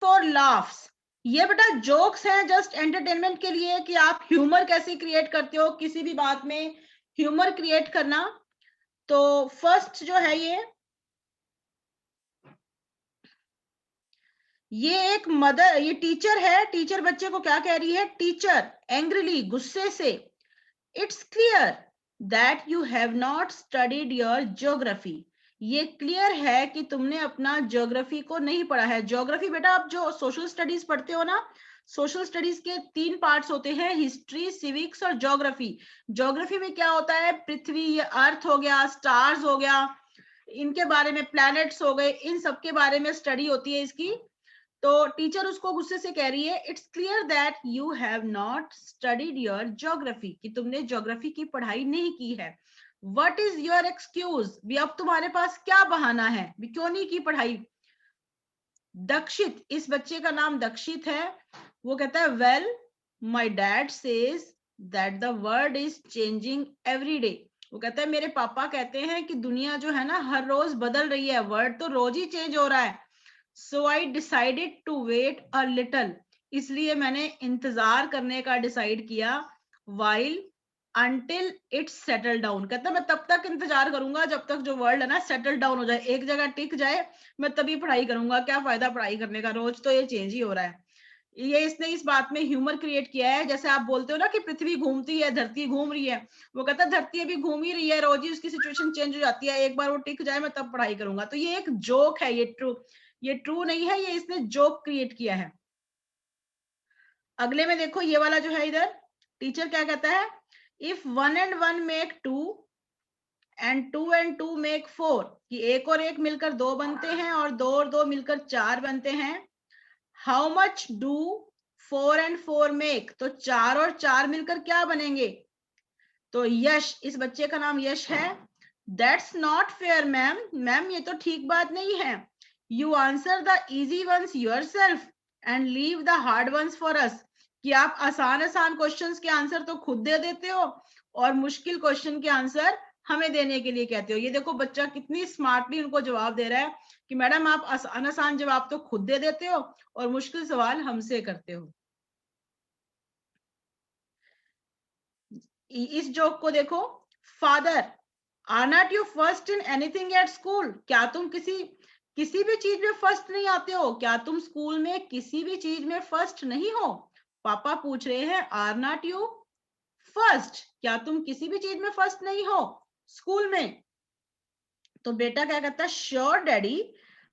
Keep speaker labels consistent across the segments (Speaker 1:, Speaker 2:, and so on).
Speaker 1: For laughs. ये बेटा jokes हैं जस्ट एंटरटेनमेंट के लिए, कि आप ह्यूमर कैसे क्रिएट करते हो, किसी भी बात में ह्यूमर क्रिएट करना। तो फर्स्ट जो है ये एक मदर, ये टीचर है, टीचर बच्चे को क्या कह रही है, टीचर एंग्रीली, गुस्से से, it's clear that you have not studied your geography. ये क्लियर है कि तुमने अपना ज्योग्राफी को नहीं पढ़ा है। ज्योग्राफी बेटा आप जो सोशल स्टडीज पढ़ते हो ना, सोशल स्टडीज के 3 पार्ट्स होते हैं, हिस्ट्री, सिविक्स और ज्योग्राफी। ज्योग्राफी में क्या होता है, पृथ्वी, अर्थ हो गया, स्टार्स हो गया, इनके बारे में, प्लैनेट्स हो गए, इन सब के बारे में स्टडी होती है इसकी। तो टीचर उसको गुस्से से कह रही है, it's clear that you have not studied your geography, कि तुमने ज्योग्राफी की पढ़ाई नहीं की है। व्हाट इज योर एक्सक्यूज, भी अब तुम्हारे पास क्या बहाना है, भी क्यों नहीं की पढ़ाई। दक्षित, इस बच्चे का नाम दक्षित है, वो कहता है, well my dad says that the world is changing every day. वो कहता है मेरे पापा कहते हैं कि दुनिया जो है ना हर रोज बदल रही है, वर्ल्ड तो रोज ही चेंज हो रहा है। So I decided to wait a little, इसलिए मैंने इंतजार करने का डिसाइड किया, while until it settle down, कहता मैं तब तक इंतजार करूंगा जब तक जो वर्ल्ड है ना सेटल डाउन हो जाए, एक जगह टिक जाए, मैं तभी पढ़ाई करूंगा, क्या फायदा पढ़ाई करने का, रोज तो ये चेंज ही हो रहा है। ये इसने इस बात में ह्यूमर क्रिएट किया है, जैसे आप बोलते हो ना कि पृथ्वी घूमती है, धरती घूम रही है, वो कहता है धरती अभी घूम ही रही है, रोज ही उसकी सिचुएशन चेंज हो जाती है, एक बार वो टिक जाए मैं तब पढ़ाई करूंगा। तो ये एक जोक है, ये ट्रू नहीं है, ये इसने जोक क्रिएट किया है। अगले में देखो ये वाला जो है, इधर टीचर क्या कहता है, if 1 and 1 make 2 and 2 and 2 make 4, कि 1 और 1 मिलकर 2 बनते हैं और 2 और 2 मिलकर 4 बनते हैं। How much do 4 and 4 make, तो 4 और 4 मिलकर क्या बनेंगे। तो यश, इस बच्चे का नाम यश है, that's not fair ma'am, ma'am ये तो ठीक बात नहीं है। You answer the easy ones yourself and leave the hard ones for us, कि आप आसान आसान क्वेश्चंस के आंसर तो खुद दे देते हो और मुश्किल क्वेश्चन के आंसर हमें देने के लिए कहते हो। ये देखो बच्चा कितनी स्मार्टली उनको जवाब दे रहा है कि मैडम आप आसान आसान जवाब तो खुद दे देते हो और मुश्किल सवाल हमसे करते हो। इस जोक को देखो, father, are not you first in anything at school, क्या तुम किसी भी चीज में फर्स्ट नहीं आते हो, क्या तुम स्कूल में किसी भी चीज में फर्स्ट नहीं हो। पापा पूछ रहे हैं, आर नॉट यू फर्स्ट, क्या तुम किसी भी चीज में फर्स्ट नहीं हो स्कूल में। तो बेटा क्या कहता है, sure daddy,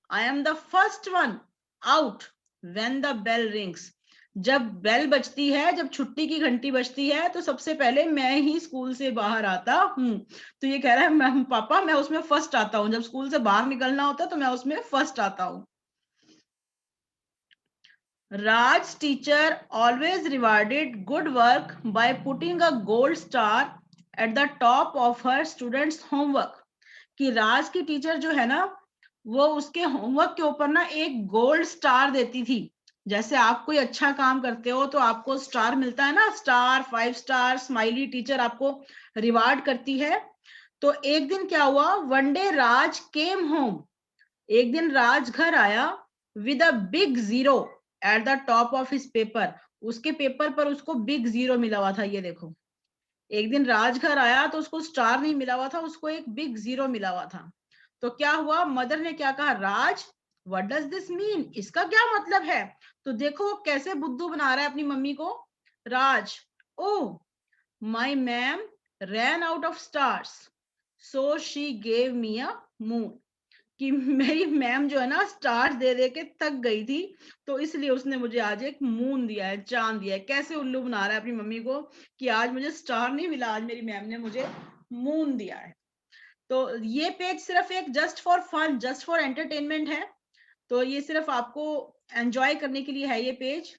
Speaker 1: I am the first one out when the bell rings, जब बेल बजती है, जब छुट्टी की घंटी बजती है, तो सबसे पहले मैं ही स्कूल से बाहर आता हूँ। तो ये कह रहा है, मैं पापा मैं उसमें फर्स्ट आता हूँ, जब स्कूल से बाहर निकलना होता है तो मैं उसमें फर्स्ट आता हूँ। Raj's teacher always rewarded good work by putting a gold star at the top of her students' homework, कि राज की टीचर जो है ना वो उसके होमवर्क के ऊपर ना एक गोल्ड स्टार देती थी। जैसे आप कोई अच्छा काम करते हो तो आपको स्टार मिलता है ना, स्टार, 5 स्टार, स्माइली, टीचर आपको रिवार्ड करती है। तो एक दिन क्या हुआ, वन डे राज केम होम, एक दिन राज घर आया with a big zero at the top of his paper, उसके पेपर पर उसको बिग जीरो मिला हुआ था। ये देखो, एक दिन राज घर आया तो उसको स्टार नहीं मिला हुआ था, उसको एक बिग जीरो मिला हुआ था। तो क्या हुआ, मदर ने क्या कहा, राज व्हाट डज दिस मीन, इसका क्या मतलब है। तो देखो वो कैसे बुद्धू बना रहा है अपनी मम्मी को। Raj, oh my ma'am ran out of stars so she gave me a moon, कि मेरी मैम जो है ना स्टार्स दे दे के थक गई थी, तो इसलिए उसने मुझे आज एक मून दिया है, चांद दिया है। कैसे उल्लू बना रहा है अपनी मम्मी को कि आज मुझे स्टार नहीं मिला, आज मेरी मैम ने मुझे मून दिया है। तो ये पेज सिर्फ एक just for fun, just for entertainment है, तो ये सिर्फ आपको एंजॉय करने के लिए है ये पेज।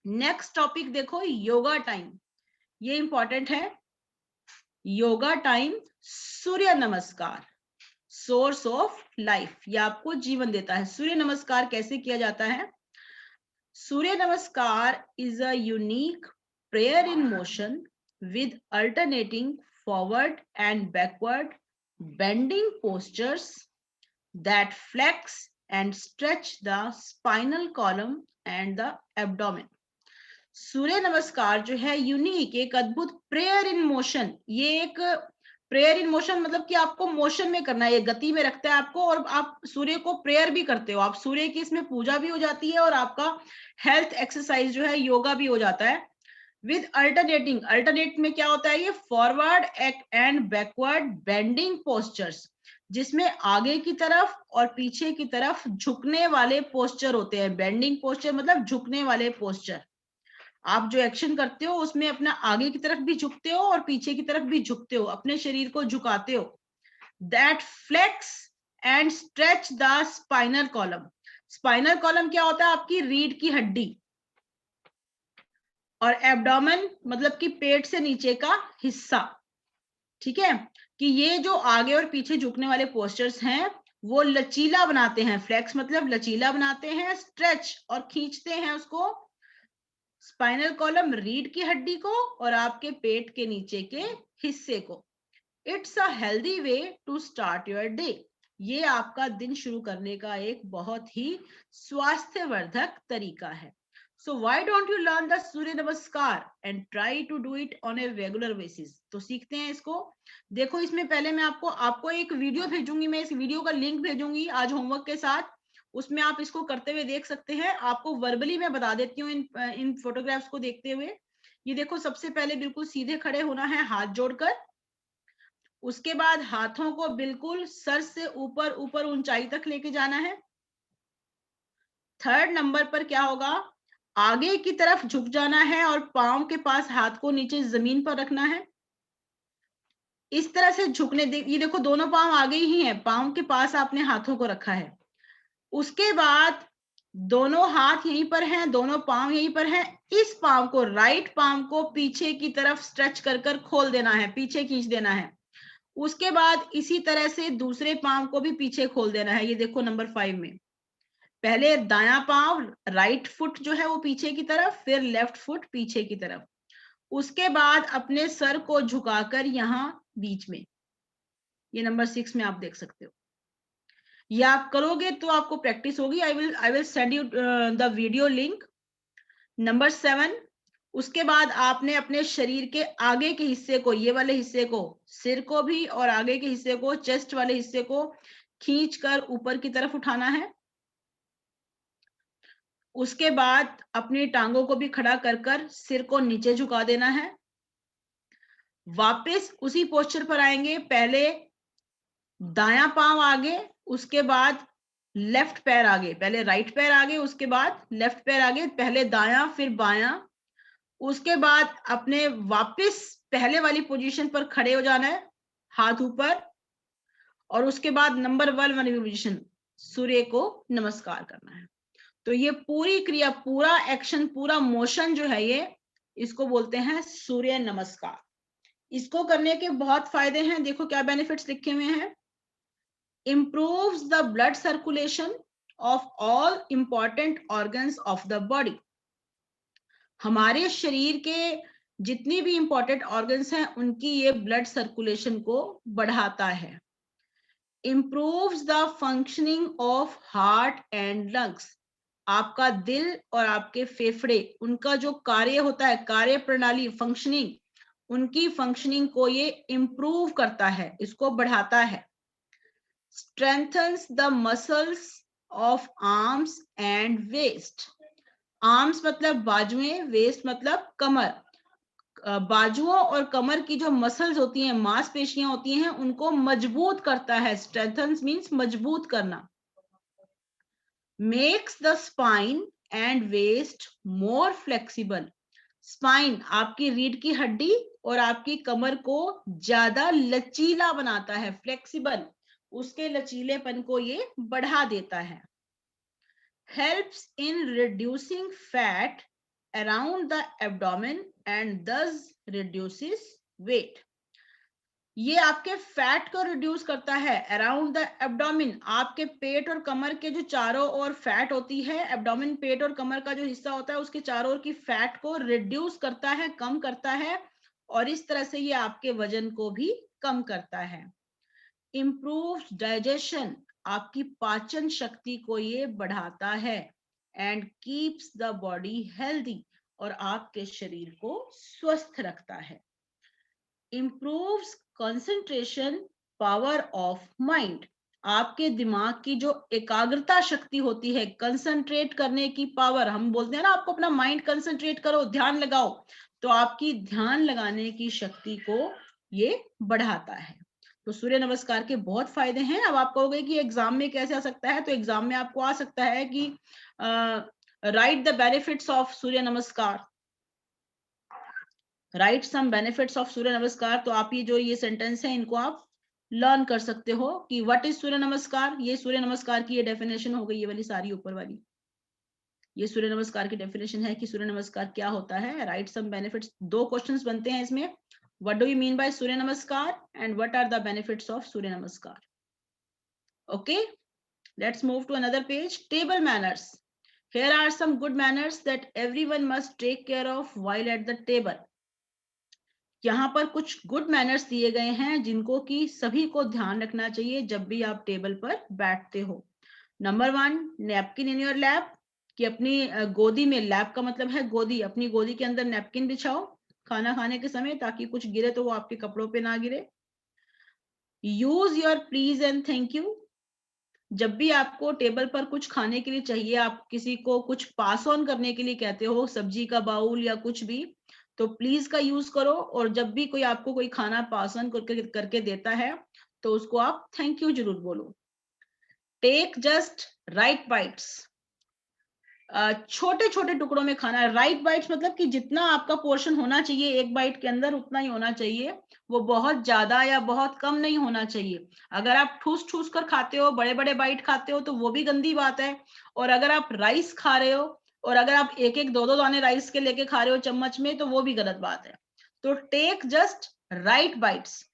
Speaker 1: नेक्स्ट टॉपिक देखो, योगा टाइम, ये इंपॉर्टेंट है। योगा टाइम, सूर्य नमस्कार, सोर्स ऑफ लाइफ, ये आपको जीवन देता है। सूर्य नमस्कार कैसे किया जाता है, सूर्य नमस्कार is a unique prayer in motion with alternating forward and backward bending postures that flex and stretch the spinal column and the abdomen. सूर्य नमस्कार जो है यूनिक, एक अद्भुत प्रेयर इन मोशन, ये एक प्रेयर इन मोशन मतलब कि आपको मोशन में करना है, ये गति में रखता है आपको, और आप सूर्य को प्रेयर भी करते हो, आप सूर्य की इसमें पूजा भी हो जाती है और आपका हेल्थ एक्सरसाइज जो है योगा भी हो जाता है। विद अल्टरनेटिंग, अल्टरनेट में क्या होता है, ये forward and backward bending postures, जिसमें आगे की तरफ और पीछे की तरफ झुकने वाले पोस्चर होते हैं। बेंडिंग पोस्चर मतलब झुकने वाले पोस्चर। आप जो एक्शन करते हो उसमें अपना आगे की तरफ भी झुकते हो और पीछे की तरफ भी झुकते हो, अपने शरीर को झुकाते हो। That flex and stretch the spinal column. Spinal column क्या होता है, आपकी रीढ़ की हड्डी, और एब्डोमेन मतलब कि पेट से नीचे का हिस्सा। ठीक है, कि ये जो आगे और पीछे झुकने वाले पोस्चर्स हैं वो लचीला बनाते हैं। फ्लेक्स मतलब लचीला बनाते हैं, स्ट्रेच और खींचते हैं उसको, स्पाइनल कॉलम रीढ़ की हड्डी को और आपके पेट के नीचे के हिस्से को। It's a healthy way to start your day. ये आपका दिन शुरू करने का एक बहुत ही स्वास्थ्यवर्धक तरीका है। So why don't you learn the Surya Namaskar and try to do it on a regular basis. तो सीखते हैं इसको। देखो, इसमें पहले मैं आपको एक वीडियो भेजूंगी, मैं इस वीडियो का लिंक भेजूंगी आज होमवर्क के साथ, उसमें आप इसको करते हुए देख सकते हैं। आपको वर्बली मैं बता देती हूँ इन फोटोग्राफ्स को देखते हुए। ये देखो, सबसे पहले बिल्कुल सीधे खड़े होना है हाथ जोड़कर, उसके बाद हाथों को बिल्कुल सर से ऊपर ऊपर ऊंचाई तक लेके जाना है। थर्ड नंबर पर क्या होगा, आगे की तरफ झुक जाना है और पांव के पास हाथ को नीचे जमीन पर रखना है। इस तरह से झुकने, ये देखो दोनों पांव आगे ही हैं, पांव के पास आपने हाथों को रखा है। उसके बाद दोनों हाथ यहीं पर हैं, दोनों पांव यहीं पर हैं। इस पांव को, राइट पांव को पीछे की तरफ स्ट्रेच कर कर खोल देना है, पीछे खींच देना है। उसके बाद इसी तरह से दूसरे पांव को भी पीछे खोल देना है। ये देखो नंबर 5 में, पहले दायां पांव, राइट फुट जो है वो पीछे की तरफ, फिर लेफ्ट फुट पीछे की तरफ। उसके बाद अपने सर को झुकाकर यहां बीच में, ये नंबर 6 में आप देख सकते हो। ये आप करोगे तो आपको प्रैक्टिस होगी। I will send you the video link. Number 7, उसके बाद आपने अपने शरीर के आगे के हिस्से को, ये वाले हिस्से को, सिर को भी और आगे के हिस्से को, चेस्ट वाले हिस्से को खींचकर ऊपर की तरफ उठाना है। उसके बाद अपनी टांगों को भी खड़ा कर कर सिर को नीचे झुका देना है। वापस उसी पोस्चर पर आएंगे, पहले दायां पांव आगे, उसके बाद लेफ्ट पैर आगे, पहले राइट पैर आगे, उसके बाद लेफ्ट पैर आगे, पहले दायां फिर बायां। उसके बाद अपने वापस पहले वाली पोजीशन पर खड़े हो जाना है, हाथ ऊपर, और उसके बाद नंबर 1 वाली पोजीशन, सूर्य को नमस्कार करना है। तो ये पूरी क्रिया, पूरा एक्शन, पूरा मोशन जो है ये, इसको बोलते हैं सूर्य नमस्कार। इसको करने के बहुत फायदे हैं, देखो क्या बेनिफिट्स लिखे हुए हैं। improves the blood circulation of all important organs of the body। हमारे शरीर के जितनी भी इंपॉर्टेंट ऑर्गन्स हैं उनकी ये ब्लड सर्कुलेशन को बढ़ाता है। improves the functioning of heart and lungs। आपका दिल और आपके फेफड़े, उनका जो कार्य होता है, कार्य प्रणाली, फंक्शनिंग, उनकी फंक्शनिंग को ये इंप्रूव करता है, इसको बढ़ाता है। strengthens the muscles of arms and waist। Arms मतलब बाजुएं, वेस्ट मतलब कमर। बाजुओं और कमर की जो मसल्स होती हैं, मांसपेशियां होती हैं, उनको मजबूत करता है। स्ट्रेंथन्स मींस मजबूत करना। Makes the spine and waist more flexible. Spine आपकी रीढ़ की हड्डी और आपकी कमर को ज्यादा लचीला बनाता है, फ्लेक्सिबल, उसके लचीलेपन को ये बढ़ा देता है। helps in reducing fat around the abdomen and thus reduces weight। ये आपके फैट को रिड्यूस करता है अराउंड द एब्डोमिन। आपके पेट और कमर के जो चारों ओर फैट होती है, एब्डोमिन पेट और कमर का जो हिस्सा होता है उसके चारों ओर की फैट को रिड्यूस करता है, कम करता है, और इस तरह से ये आपके वजन को भी कम करता है। improves digestion। आपकी पाचन शक्ति को ये बढ़ाता है and keeps the body healthy, और आपके शरीर को स्वस्थ रखता है। Improves concentration power of mind, आपके दिमाग की जो एकाग्रता शक्ति होती है, कंसंट्रेट करने की पावर, हम बोलते हैं ना आपको अपना माइंड कंसंट्रेट करो, ध्यान लगाओ, तो आपकी ध्यान लगाने की शक्ति को ये बढ़ाता है। तो सूर्य नमस्कार के बहुत फायदे हैं। अब आप कहोगे कि एग्जाम में कैसे आ सकता है, तो एग्जाम में आपको आ सकता है कि right the benefits of Surya नमस्कार, right some benefits of Surya नमस्कार। तो आप ये जो ये सेंटेंस है इनको आप लर्न कर सकते हो कि व्हाट इज सूर्य नमस्कार। ये सूर्य नमस्कार की ये डेफिनेशन हो गई, ये वाली सारी ऊपर वाली, ये सूर्य नमस्कार की डेफिनेशन है कि सूर्य नमस्कार क्या होता है। राइट सम बेनिफिट्स, 2 क्वेश्चंस बनते हैं इसमें, what do you mean by Surya Namaskar and what are the benefits of Surya Namaskar. Okay, let's move to another page. Table manners, here are some good manners that everyone must take care of while at the table। यहाँ पर कुछ good manners दिए गए हैं जिनको कि सभी को ध्यान रखना चाहिए जब भी आप टेबल पर बैठते हो। Number 1, napkin in your lap, कि अपनी गोदी में, लैप का मतलब है गोदी, अपनी गोदी के अंदर नैपकिन बिछाओ खाना खाने के समय, ताकि कुछ गिरे तो वो आपके कपड़ों पे ना गिरे। Use your please and thank you, जब भी आपको टेबल पर कुछ खाने के लिए चाहिए, आप किसी को कुछ पास ऑन करने के लिए कहते हो, सब्जी का बाउल या कुछ भी, तो प्लीज का यूज करो। और जब भी कोई आपको कोई खाना पास ऑन करके देता है तो उसको आप थैंक यू जरूर बोलो। टेक जस्ट राइट बाइट्स, छोटे छोटे टुकड़ों में खाना। राइट बाइट्स मतलब कि जितना आपका पोर्शन होना चाहिए एक बाइट के अंदर उतना ही होना चाहिए, वो बहुत ज्यादा या बहुत कम नहीं होना चाहिए। अगर आप ठूस ठूस कर खाते हो, बड़े बड़े बाइट खाते हो, तो वो भी गंदी बात है। और अगर आप राइस खा रहे हो और अगर आप एक एक दो दो दाने राइस के लेके खा रहे हो चम्मच में, तो वो भी गलत बात है। तो टेक जस्ट राइट बाइट्स,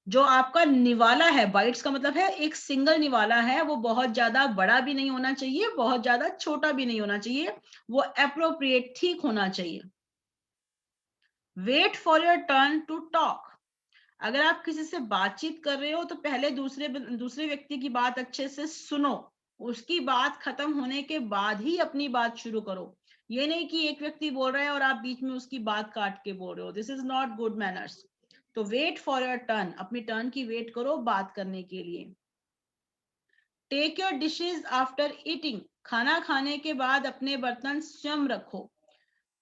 Speaker 1: जो आपका निवाला है, बाइट्स का मतलब है एक सिंगल निवाला है, वो बहुत ज्यादा बड़ा भी नहीं होना चाहिए, बहुत ज्यादा छोटा भी नहीं होना चाहिए, वो एप्रोप्रिएट, ठीक होना चाहिए। Wait for your turn to talk, अगर आप किसी से बातचीत कर रहे हो तो पहले दूसरे व्यक्ति की बात अच्छे से सुनो, उसकी बात खत्म होने के बाद ही अपनी बात शुरू करो। ये नहीं कि एक व्यक्ति बोल रहा है और आप बीच में उसकी बात काट के बोल रहे हो, this is not good manners. तो वेट फॉर योर टर्न, अपनी टर्न की वेट करो बात करने के लिए। Take your dishes after eating, खाना खाने के बाद अपने बर्तन स्वयं रखो।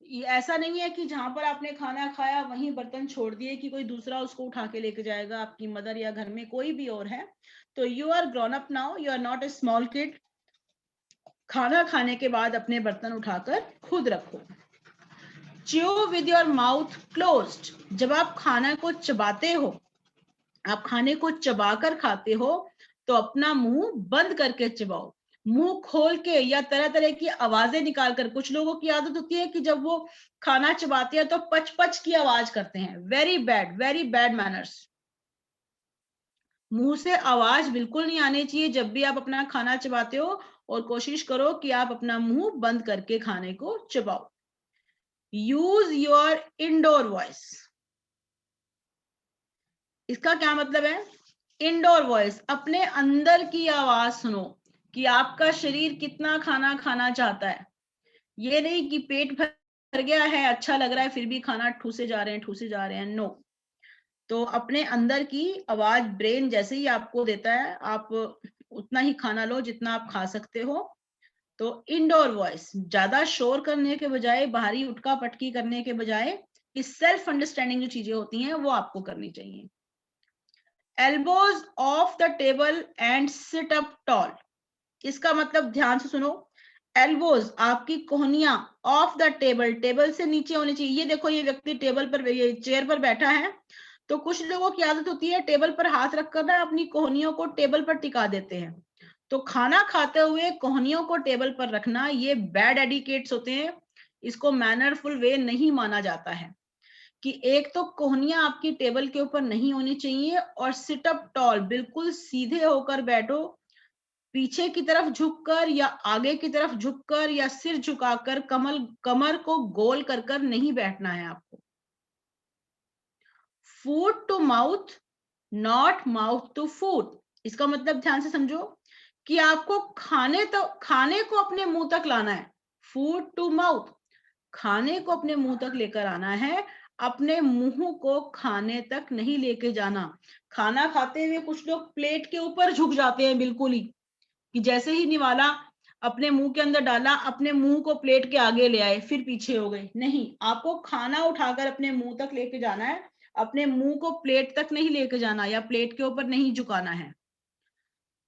Speaker 1: ये ऐसा नहीं है कि जहां पर आपने खाना खाया वहीं बर्तन छोड़ दिए कि कोई दूसरा उसको उठा के लेके जाएगा, आपकी मदर या घर में कोई भी और है। तो you are grown up now, you are not a small kid. खाना खाने के बाद अपने बर्तन उठाकर खुद रखो। Chew with your mouth closed, जब आप खाना को चबाते हो, आप खाने को चबाकर खाते हो, तो अपना मुंह बंद करके चबाओ। मुंह खोल के या तरह तरह की आवाजें निकालकर, कुछ लोगों की आदत होती है कि जब वो खाना चबाते हैं तो पच पच की आवाज करते हैं। Very bad manners. मुंह से आवाज बिल्कुल नहीं आनी चाहिए जब भी आप अपना खाना चबाते हो, और कोशिश करो कि आप अपना मुंह बंद करके खाने को चबाओ। यूज योर इंडोर वॉइस, इसका क्या मतलब है? इंडोर वॉइस, अपने अंदर की आवाज सुनो कि आपका शरीर कितना खाना खाना चाहता है। ये नहीं कि पेट भर गया है, अच्छा लग रहा है, फिर भी खाना ठूसे जा रहे हैं, नो। तो अपने अंदर की आवाज, ब्रेन जैसे ही आपको देता है, आप उतना ही खाना लो जितना आप खा सकते हो। तो इंडोर वॉइस, ज्यादा शोर करने के बजाय, बाहरी उठका पटकी करने के बजाय, इस सेल्फ अंडरस्टैंडिंग जो चीजें होती हैं वो आपको करनी चाहिए। Elbows off the table and sit up tall, इसका मतलब ध्यान से सुनो। एल्बोज, आपकी कोहनियां, ऑफ द टेबल, टेबल से नीचे होनी चाहिए। ये देखो, ये व्यक्ति टेबल पर, ये चेयर पर बैठा है, तो कुछ लोगों की आदत होती है टेबल पर हाथ रखकर ना अपनी कोहनियों को टेबल पर टिका देते हैं। तो खाना खाते हुए कोहनियों को टेबल पर रखना, ये बैड एडिकेट्स होते हैं, इसको मैनरफुल वे नहीं माना जाता है। कि एक तो कोहनियां आपकी टेबल के ऊपर नहीं होनी चाहिए, और सिट अप टॉल, बिल्कुल सीधे होकर बैठो, पीछे की तरफ झुककर या आगे की तरफ झुककर या सिर झुकाकर, कमर को गोल कर कर नहीं बैठना है आपको। Food to mouth, not mouth to food, इसका मतलब ध्यान से समझो कि आपको खाने को अपने मुंह तक लाना है, फूड टू माउथ, खाने को अपने मुंह तक लेकर आना है, अपने मुंह को खाने तक नहीं लेके जाना। खाना खाते हुए कुछ लोग प्लेट के ऊपर झुक जाते हैं बिल्कुल ही, कि जैसे ही निवाला अपने मुंह के अंदर डाला, अपने मुंह को प्लेट के आगे ले आए, फिर पीछे हो गए। नहीं, आपको खाना उठाकर अपने मुंह तक लेके जाना है, अपने मुंह को प्लेट तक नहीं लेके जाना या प्लेट के ऊपर नहीं झुकाना है।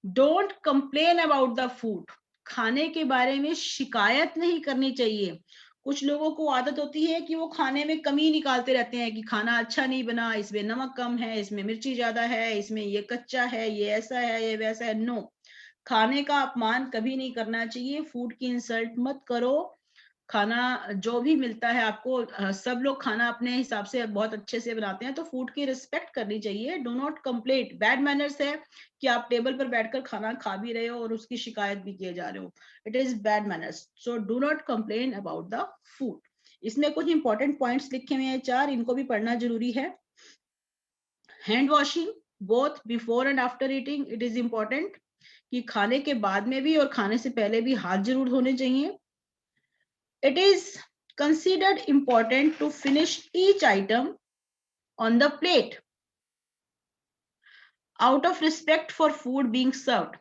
Speaker 1: Don't complain about the food, खाने के बारे में शिकायत नहीं करनी चाहिए। कुछ लोगों को आदत होती है कि वो खाने में कमी निकालते रहते हैं कि खाना अच्छा नहीं बना, इसमें नमक कम है, इसमें मिर्ची ज्यादा है, इसमें ये कच्चा है, ये ऐसा है, ये वैसा है। नो, खाने का अपमान कभी नहीं करना चाहिए, फूड की इंसल्ट मत करो। खाना जो भी मिलता है आपको, सब लोग खाना अपने हिसाब से बहुत अच्छे से बनाते हैं, तो फूड की रिस्पेक्ट करनी चाहिए। Do not complain, bad manners है कि आप टेबल पर बैठकर खाना खा भी रहे हो और उसकी शिकायत भी किए जा रहे हो, it is bad manners. So do not complain about the food. इसमें कुछ इंपॉर्टेंट पॉइंट्स लिखे हुए हैं 4, इनको भी पढ़ना जरूरी है। Hand washing both before and after eating, it is important कि खाने के बाद में भी और खाने से पहले भी हाथ जरूर धोने चाहिए। It is considered important to finish each item on the plate out of respect for food being served.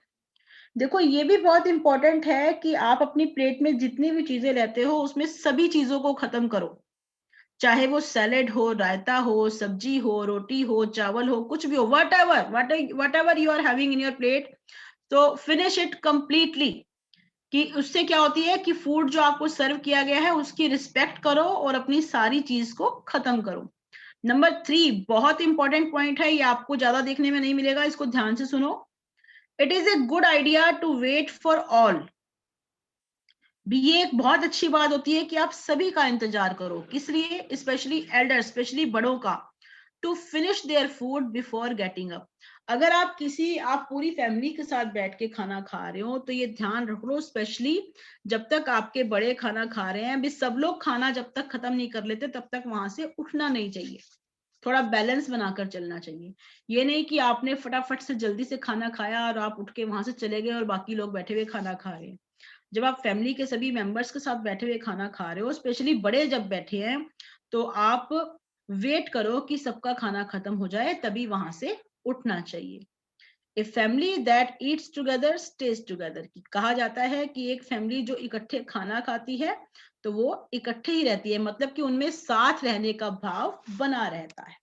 Speaker 1: देखो, ये भी बहुत इंपॉर्टेंट है कि आप अपनी प्लेट में जितनी भी चीजें लेते हो उसमें सभी चीजों को खत्म करो, चाहे वो सैलेड हो, रायता हो, सब्जी हो, रोटी हो, चावल हो, कुछ भी हो, whatever you are having in your plate, तो फिनिश इट कंप्लीटली। कि उससे क्या होती है कि फूड जो आपको सर्व किया गया है उसकी रिस्पेक्ट करो और अपनी सारी चीज को खत्म करो। नंबर 3 बहुत इंपॉर्टेंट पॉइंट है, ये आपको ज्यादा देखने में नहीं मिलेगा, इसको ध्यान से सुनो। It is a good idea to wait for all. भी ये एक बहुत अच्छी बात होती है कि आप सभी का इंतजार करो। किस लिए? स्पेशली एल्डर, स्पेशली बड़ों का। To finish their food before getting up. अगर आप पूरी फैमिली के साथ बैठ के खाना खा रहे हो तो ये ध्यान रख लो, स्पेशली जब तक आपके बड़े खाना खा रहे हैं, भी सब लोग खाना जब तक खत्म नहीं कर लेते तब तक वहां से उठना नहीं चाहिए। थोड़ा बैलेंस बनाकर चलना चाहिए। ये नहीं कि आपने फटाफट से जल्दी से खाना खाया और आप उठ के वहां से चले गए और बाकी लोग बैठे हुए खाना खा रहे हैं। जब आप फैमिली के सभी मेंबर्स के साथ बैठे हुए खाना खा रहे हो, स्पेशली बड़े जब बैठे हैं, तो आप वेट करो कि सबका खाना खत्म हो जाए, तभी वहां से उठना चाहिए। A family that eats together stage together. कहा जाता है कि एक फैमिली जो इकट्ठे खाना खाती है तो वो इकट्ठे ही रहती है, मतलब कि उनमें साथ रहने का भाव बना रहता है।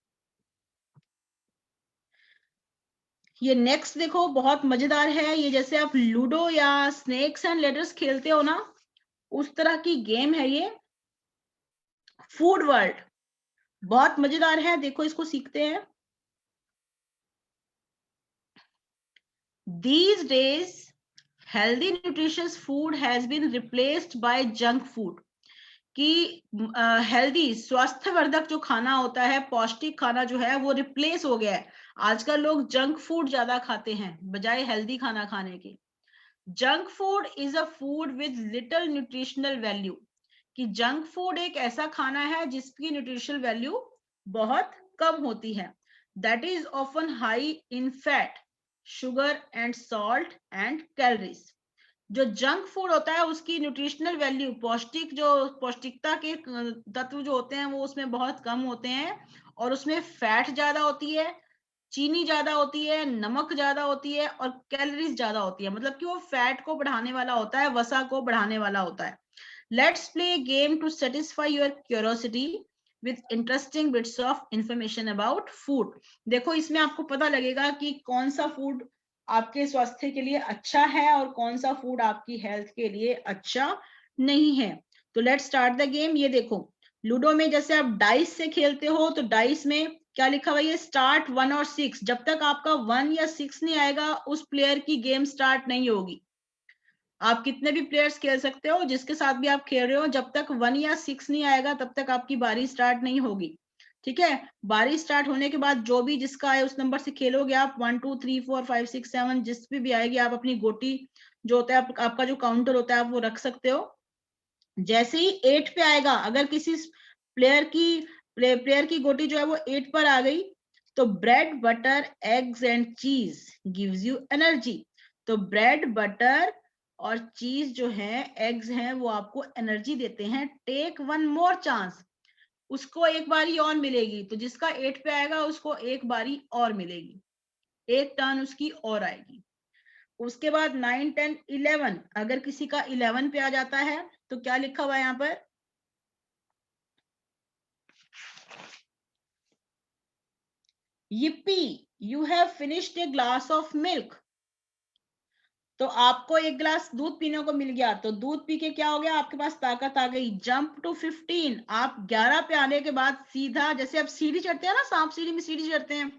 Speaker 1: ये नेक्स्ट देखो, बहुत मजेदार है ये। जैसे आप लूडो या स्नेक्स एंड लेडर्स खेलते हो ना, उस तरह की गेम है ये, फूड वर्ल्ड। बहुत मजेदार है, देखो इसको सीखते हैं। These days healthy nutritious food has been replaced by junk food। कि हेल्दी स्वास्थ्यवर्धक जो खाना होता है, पौष्टिक खाना जो है वो रिप्लेस हो गया है। आजकल लोग जंक फूड ज्यादा खाते हैं बजाय हेल्दी खाना खाने के। Junk food is a food with little nutritional value. कि जंक फूड एक ऐसा खाना है जिसकी न्यूट्रिशनल वैल्यू बहुत कम होती है। That is often high in fat, sugar and salt and calories. जो जंक फूड होता है उसकी न्यूट्रिशनल वैल्यू, पौष्टिकता के तत्व जो होते हैं वो उसमें बहुत कम होते हैं, और उसमें फैट ज्यादा होती है, चीनी ज्यादा होती है, नमक ज्यादा होती है और कैलोरीज ज्यादा होती है। मतलब कि वो फैट को बढ़ाने वाला होता है, वसा को बढ़ाने वाला होता है। Let's play a game to satisfy your curiosity with interesting bits of information about food। देखो, इसमें आपको पता लगेगा कि कौन सा फूड आपके स्वास्थ्य के लिए अच्छा है और कौन सा फूड आपकी हेल्थ के लिए अच्छा नहीं है। तो लेट्स स्टार्ट द गेम। ये देखो, लूडो में जैसे आप डाइस से खेलते हो तो डाइस में क्या लिखा हुआ है? स्टार्ट 1 और 6। जब तक आपका 1 या 6 नहीं आएगा उस प्लेयर की गेम स्टार्ट नहीं होगी। आप कितने भी प्लेयर्स खेल सकते हो, जिसके साथ भी आप खेल रहे हो, जब तक 1 या 6 नहीं आएगा तब तक आपकी बारी स्टार्ट नहीं होगी। ठीक है, बारी स्टार्ट होने के बाद जो भी जिसका आए उस नंबर से खेलोगे आप। 1 2 3 4 5 6 7 जिस भी आएगी आप अपनी गोटी जो होता है आपका जो काउंटर होता है आप वो रख सकते हो। जैसे ही 8 पे आएगा, अगर किसी प्लेयर की गोटी जो है वो 8 पर आ गई, तो ब्रेड बटर एग्स एंड चीज गिव्स यू एनर्जी। तो ब्रेड, बटर और चीज जो है, एग्स हैं, वो आपको एनर्जी देते हैं। टेक वन मोर चांस, उसको एक बारी और मिलेगी। तो जिसका 8 पे आएगा उसको एक बारी और मिलेगी, एक टर्न उसकी और आएगी। उसके बाद 9, 10, 11, अगर किसी का 11 पे आ जाता है तो क्या लिखा हुआ है यहाँ पर? yippee, you have finished a glass of milk। तो आपको एक गिलास दूध पीने को मिल गया, तो दूध पी के क्या हो गया, आपके पास ताकत आ गई। जंप टू 15, आप 11 पे आने के बाद सीधा, जैसे आप सीढ़ी चढ़ते हैं ना, सांप सीढ़ी में सीढ़ी चढ़ते हैं,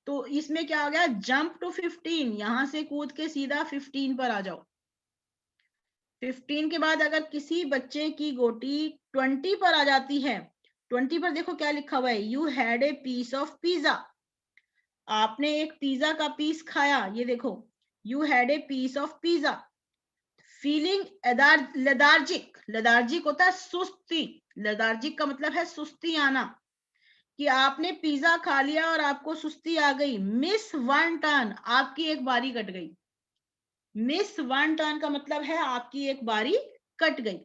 Speaker 1: तो इसमें क्या हो गया, जंप टू 15, यहां से कूद के सीधा 15 पर आ जाओ। 15 के बाद अगर किसी बच्चे की गोटी 20 पर आ जाती है, 20 पर देखो क्या लिखा हुआ है, you had a piece of pizza. आपने एक पिज्जा का पीस खाया, ये देखो, you had a piece of pizza. Feeling lethargic, lethargic होता है सुस्ती, लेदार्जिक का मतलब है सुस्ती आना, कि आपने पिज्जा खा लिया और आपको सुस्ती आ गई। मिस वन टर्न, आपकी एक बारी कट गई। मिस वन टर्न का मतलब है आपकी एक बारी कट गई।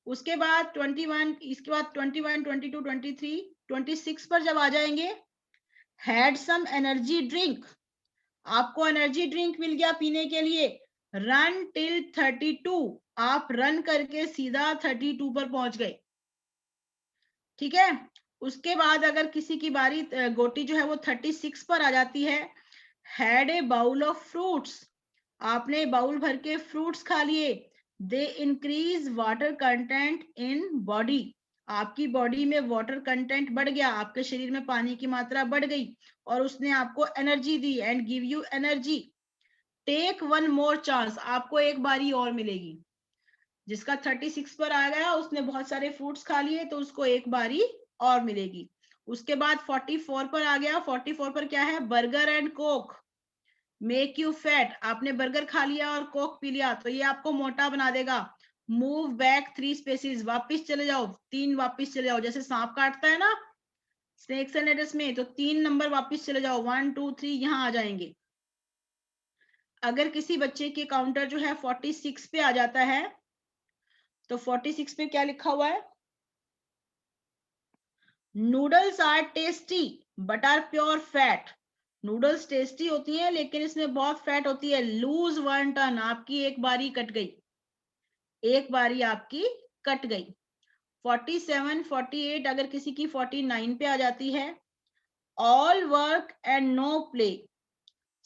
Speaker 1: उसके बाद 21, इसके बाद 21, 22, 23, 26 पर जब आ जाएंगे, हैड सम एनर्जी ड्रिंक, आपको एनर्जी ड्रिंक मिल गया पीने के लिए। रन टिल 32, आप रन करके सीधा 32 पर पहुंच गए। ठीक है, उसके बाद अगर किसी की बारी, गोटी जो है वो 36 पर आ जाती है, had a bowl of fruits, आपने बाउल भर के फ्रूट्स खा लिए। They increase water content in body, आपकी बॉडी में वाटर कंटेंट बढ़ गया, आपके शरीर में पानी की मात्रा बढ़ गई और उसने आपको एनर्जी दी। And give you energy. Take one more chance, आपको एक बारी और मिलेगी। जिसका 36 पर आ गया, उसने बहुत सारे फ्रूट्स खा लिए, तो उसको एक बारी और मिलेगी। उसके बाद 44 पर आ गया, 44 पर क्या है, burger and Coke make you fat, आपने बर्गर खा लिया और कोक पी लिया, तो ये आपको मोटा बना देगा। मूव बैक 3 स्पेसिस, वापिस चले जाओ, 3 वापिस चले जाओ, जैसे सांप काटता है ना स्नेक्स एंड लेडर्स में, तो 3 नंबर वापिस चले जाओ, 1, 2, 3 यहाँ आ जाएंगे। अगर किसी बच्चे के काउंटर जो है 46 पे आ जाता है, तो 46 पे क्या लिखा हुआ है, noodles are tasty but are pure fat, noodles tasty होती हैं लेकिन इसमें बहुत फैट होती है। लूज वन टर्न, आपकी एक बारी कट गई, एक बारी आपकी कट गई। 47, 48, अगर किसी की 49 पे आ जाती है, all work and no play,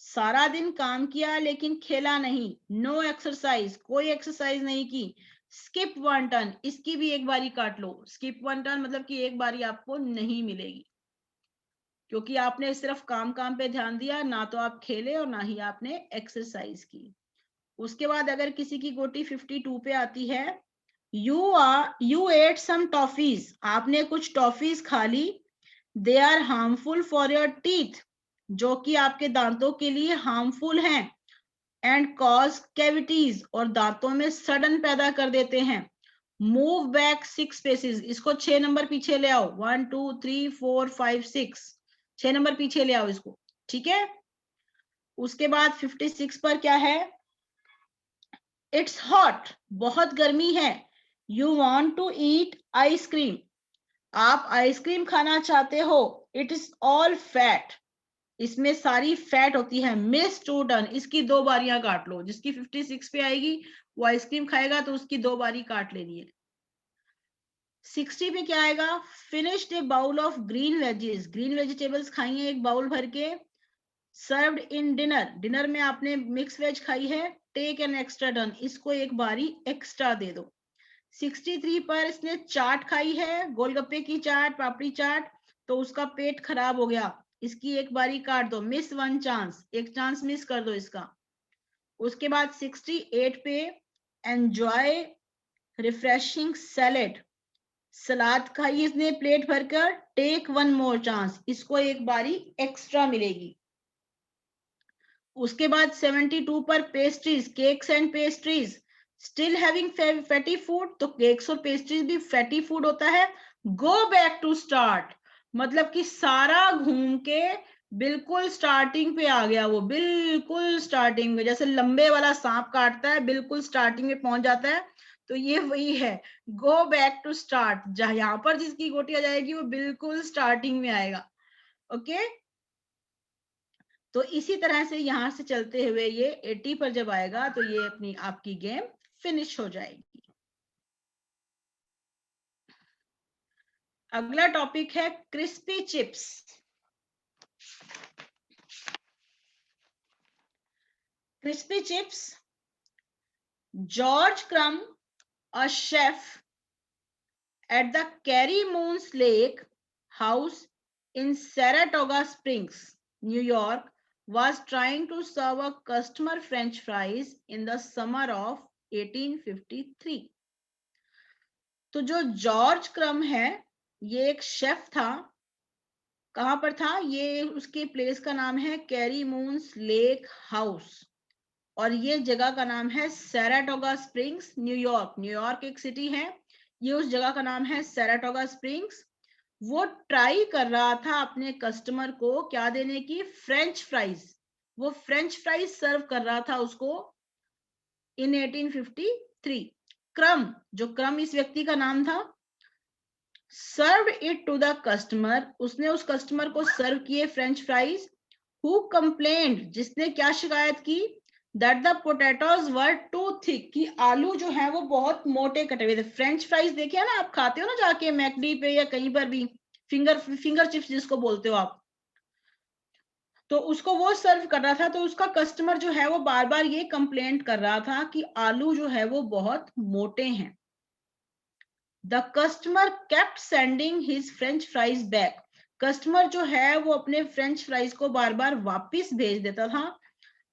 Speaker 1: सारा दिन काम किया लेकिन खेला नहीं। नो एक्सरसाइज, कोई एक्सरसाइज नहीं की। स्किप वन टर्न, इसकी भी एक बारी काट लो। स्किप वन टर्न मतलब कि एक बारी आपको नहीं मिलेगी, क्योंकि आपने सिर्फ काम काम पे ध्यान दिया, ना तो आप खेले और ना ही आपने एक्सरसाइज की। उसके बाद अगर किसी की गोटी 52 पे आती है, यू एट सम टॉफीज, आपने कुछ टॉफीज खा ली। They are harmful for your teeth, जो कि आपके दांतों के लिए हार्मफुल हैं। एंड कॉज कैविटीज, और दांतों में सड़न पैदा कर देते हैं। मूव बैक 6 स्पेसिस, इसको 6 नंबर पीछे ले आओ, 1, 2, 3, 4, 5, 6, 6 नंबर पीछे ले आओ इसको। ठीक है, उसके बाद 56 पर क्या है, इट्स हॉट, बहुत गर्मी है। You want to eat ice cream, आप आइसक्रीम खाना चाहते हो। इट इज ऑल फैट, इसमें सारी फैट होती है। मिस टू टर्न, इसकी 2 बारियां काट लो, जिसकी 56 पे आएगी वो आइसक्रीम खाएगा तो उसकी 2 बारी काट लेनी है। 60 पे क्या आएगा, finished a bowl of green veggies, green vegetables खाइए एक बाउल भर के। सर्व्ड इन डिनर, डिनर में आपने मिक्स वेज खाई है। टेक एन एक्स्ट्रा टर्न, इसको एक बारी एक्स्ट्रा दे दो। 63 पर इसने चाट खाई है, गोलगप्पे की चाट, पापड़ी चाट, तो उसका पेट खराब हो गया, इसकी एक बारी काट दो। मिस वन चांस, एक चांस मिस कर दो इसका। उसके बाद 68 पे एंजॉय रिफ्रेशिंग सैलेड, सलाद खाई इसने प्लेट भरकर। टेक वन मोर चांस, इसको एक बारी एक्स्ट्रा मिलेगी। उसके बाद 72 पर pastries, cakes and pastries, still having fatty food, तो केक्स और पेस्ट्रीज भी फैटी फूड होता है। गो बैक टू स्टार्ट, मतलब कि सारा घूम के बिल्कुल स्टार्टिंग पे आ गया वो, बिल्कुल स्टार्टिंग में, जैसे लंबे वाला सांप काटता है, बिल्कुल स्टार्टिंग में पहुंच जाता है, तो ये वही है, गो बैक टू स्टार्ट। जहां यहाँ पर जिसकी गोटी आ जाएगी वो बिल्कुल स्टार्टिंग में आएगा। ओके, तो इसी तरह से यहां से चलते हुए ये 80 पर जब आएगा तो ये अपनी आपकी गेम फिनिश हो जाएगी। अगला टॉपिक है crispy chips. Crispy chips, George क्रम, a chef at the Carrie Moon's Lake house in Saratoga Springs, New York, was trying to serve a customer French fries in the summer of 1853. तो जो George क्रम है, ये एक chef था। कहां पर था ये? उसके प्लेस का नाम है कैरी मून्स लेक हाउस, और ये जगह का नाम है सैराटोगा स्प्रिंग्स, न्यूयॉर्क। न्यूयॉर्क एक सिटी है, ये उस जगह का नाम है सैराटोगा स्प्रिंग्स। वो ट्राई कर रहा था अपने कस्टमर को क्या देने की? French fries. वो फ्रेंच फ्राइज सर्व कर रहा था उसको इन 1853। क्रम, जो क्रम इस व्यक्ति का नाम था, serve it to the customer, उसने उस कस्टमर को सर्व किए फ्रेंच फ्राइज। हु कंप्लेंट, जिसने क्या शिकायत की? That the potatoes were too thick, कि आलू जो है वो बहुत मोटे कटे हुए थे। फ्रेंच फ्राइज देखिए ना, आप खाते हो ना जाके मैकडी पे या कहीं पर भी, फिंगर चिप्स जिसको बोलते हो आप, तो उसको वो सर्व कर रहा था। तो उसका कस्टमर जो है वो बार बार ये कंप्लेंट कर रहा था कि आलू जो है वो बहुत मोटे हैं। The customer kept sending his French fries back, customer जो है वो अपने फ्रेंच फ्राइज को बार बार वापिस भेज देता था।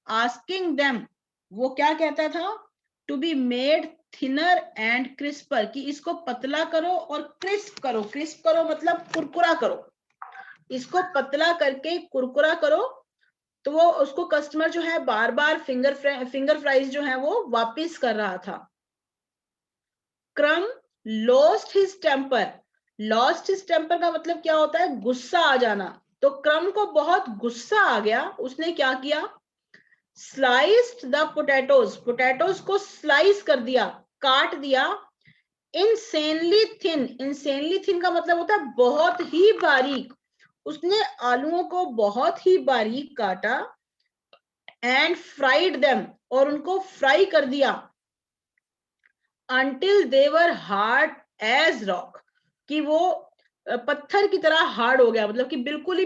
Speaker 1: आस्किंग देम, वो क्या कहता था? To be made thinner and crisper, कि इसको पतला करो और क्रिस्प करो। क्रिस्प करो मतलब कुरकुरा करो, इसको पतला करके कुरकुरा करो। तो वो उसको कस्टमर जो है बार बार फिंगर फ्राइज जो है वो वापिस कर रहा था। Crum lost his temper, lost his temper का मतलब क्या होता है? गुस्सा आ जाना। तो क्रम को बहुत गुस्सा आ गया, उसने क्या किया? स्लाइस्ड द पोटैटोज, पोटैटोज को स्लाइस कर दिया, काट दिया। इनसेनली थिन, इनसेनली थिन का मतलब होता है बहुत ही बारीक। उसने आलूओं को बहुत ही बारीक काटा। एंड फ्राइड देम, और उनको फ्राई कर दिया। Until they were hard as rock, कि वो पत्थर की तरह हार्ड हो गया, मतलब कि बिल्कुल ही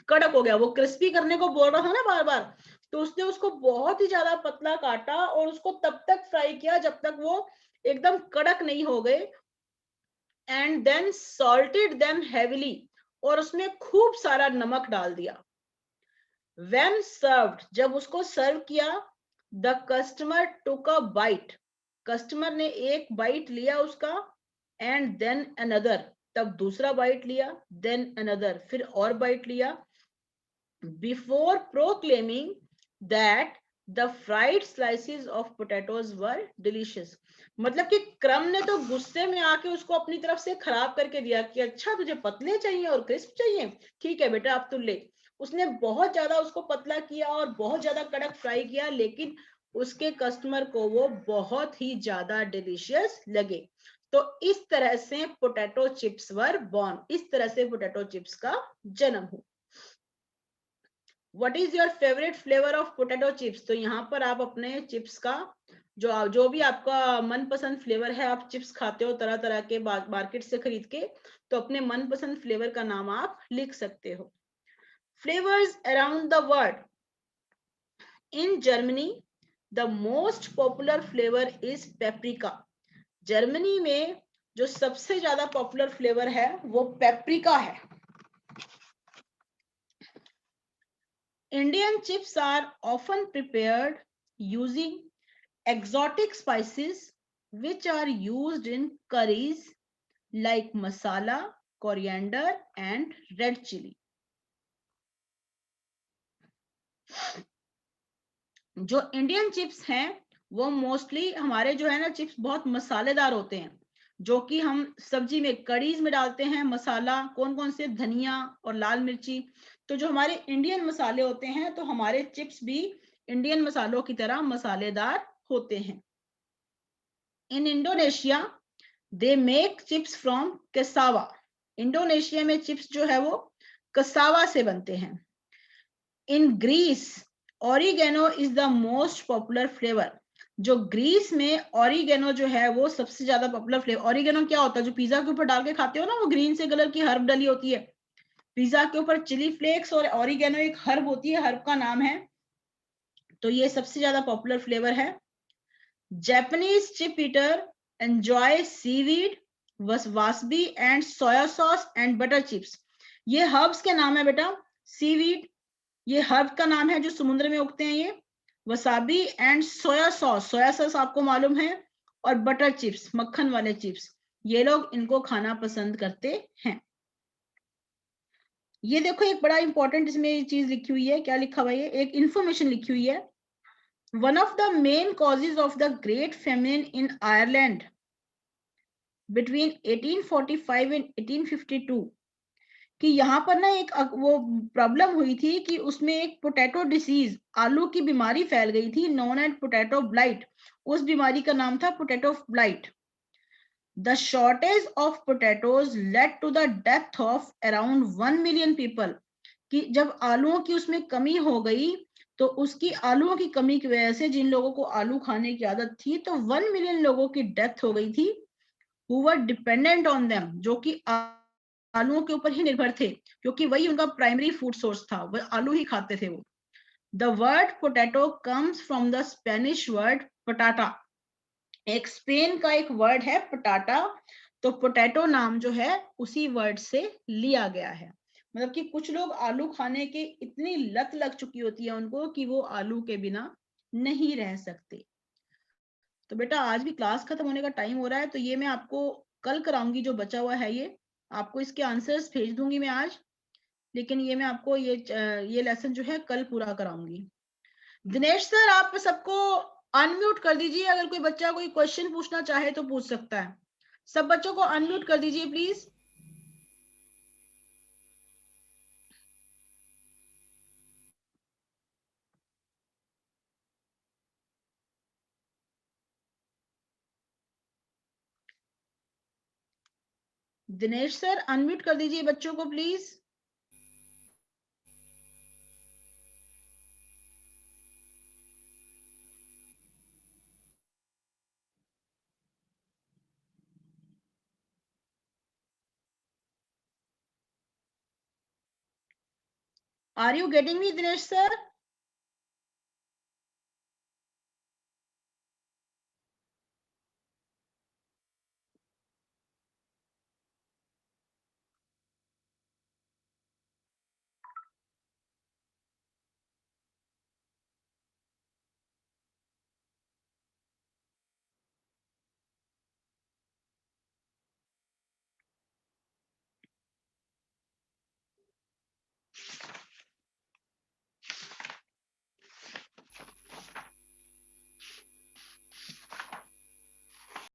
Speaker 1: कड़क हो गया। वो क्रिस्पी करने को बोल रहा था ना बार बार, तो उसने उसको बहुत ही ज्यादा पतला काटा और उसको तब तक फ्राई किया जब तक वो एकदम कड़क नहीं हो गए। And then salted them heavily, और उसमें खूब सारा नमक डाल दिया। When served, जब उसको सर्व किया, the customer took a bite, customer ने एक बाइट लिया उसका, and then another, तब दूसरा बाइट लिया, then another, फिर और बाइट लिया, before proclaiming that the fried slices of potatoes were delicious। मतलब कि क्रम ने तो गुस्से में आके उसको अपनी तरफ से खराब करके दिया कि अच्छा तुझे पतले चाहिए और क्रिस्प चाहिए, ठीक है बेटा अब तू ले। उसने बहुत ज्यादा उसको पतला किया और बहुत ज्यादा कड़क फ्राई किया, लेकिन उसके कस्टमर को वो बहुत ही ज्यादा डिलीशियस लगे। तो इस तरह से पोटैटो चिप्स वर बॉर्न, इस तरह से पोटैटो चिप्स का जन्म हुआ। What is your favourite flavour of potato chips? तो यहाँ पर आप अपने चिप्स का जो भी आपका मनपसंद फ्लेवर है, आप चिप्स खाते हो तरह तरह के मार्केट से खरीद के, तो अपने मनपसंद फ्लेवर का नाम आप लिख सकते हो। Flavours around the world, in Germany the most popular flavour is paprika. Germany में जो सबसे ज्यादा पॉपुलर फ्लेवर है वो पेपरिका है। Indian chips are often prepared using exotic spices which are used in curries like masala, coriander and red chili. जो Indian chips हैं वो मोस्टली हमारे जो है ना चिप्स बहुत मसालेदार होते हैं, जो कि हम सब्जी में कड़ीज में डालते हैं। मसाला कौन कौन से? धनिया और लाल मिर्ची। तो जो हमारे इंडियन मसाले होते हैं, तो हमारे चिप्स भी इंडियन मसालों की तरह मसालेदार होते हैं। In Indonesia they make chips from cassava. Indonesia में चिप्स जो है वो कसावा से बनते हैं। In Greece oregano is the most popular flavour. जो ग्रीस में ऑरिगेनो जो है वो सबसे ज्यादा पॉपुलर फ्लेवर। ऑरिगेनो क्या होता है? जो पिज्जा के ऊपर डाल के खाते हो ना, वो ग्रीन से कलर की हर्ब डली होती है। पिज्जा के ऊपर चिली फ्लेक्स और ऑरिगेनो एक हर्ब होती है, हर्ब का नाम है। तो ये सबसे ज्यादा पॉपुलर फ्लेवर है। Japanese chip eater enjoy seaweed, wasabi and soya sauce and butter chips। ये हर्ब्स के नाम है बेटा। सीवीड ये हर्ब का नाम है जो समुद्र में उगते हैं। ये wasabi and soya sauce, soya sauce आपको मालूम है, और बटर चिप्स, मक्खन वाले चिप्स, ये लोग इनको खाना पसंद करते हैं। ये देखो एक बड़ा इंपॉर्टेंट इसमें चीज लिखी हुई है। क्या लिखा हुआ है? एक इंफॉर्मेशन लिखी हुई है। One of the main causes of the Great Famine in Ireland between 1845 and 1852 कि यहाँ पर ना एक वो प्रॉब्लम हुई थी कि उसमें एक पोटैटो डिसीज, आलू की बीमारी फैल गई थी, नोन एज पोटैटो ब्लाइट। उस बीमारी का नाम था potato blight. The shortage of potatoes led to the death of around 1 million people. कि जब आलूओं की उसमें कमी हो गई, तो उसकी आलूओं की कमी की वजह से जिन लोगों को आलू खाने की आदत थी, तो 1 मिलियन लोगों की डेथ हो गई थी। who were dependent on them, जो कि आलूओं के ऊपर ही निर्भर थे, क्योंकि वही उनका प्राइमरी फूड सोर्स था, वो आलू ही खाते थे वो। The word potato comes from the Spanish word पटाटा। एक स्पेन का एक वर्ड है पटाटा, तो पोटैटो नाम जो है उसी वर्ड से लिया गया है। मतलब कि कुछ लोग आलू खाने के इतनी लत लग चुकी होती है उनको कि वो आलू के बिना नहीं रह सकते। तो बेटा आज भी क्लास खत्म होने का टाइम हो रहा है, तो ये मैं आपको कल कराऊंगी। जो बचा हुआ है ये आपको इसके आंसर्स भेज दूंगी मैं आज, लेकिन ये मैं आपको ये लेसन जो है कल पूरा कराऊंगी। दिनेश सर आप सबको अनम्यूट कर दीजिए, अगर कोई बच्चा कोई क्वेश्चन पूछना चाहे तो पूछ सकता है। सब बच्चों को अनम्यूट कर दीजिए प्लीज। दिनेश सर अनम्यूट कर दीजिए बच्चों को please. Are you getting me Dinesh sir?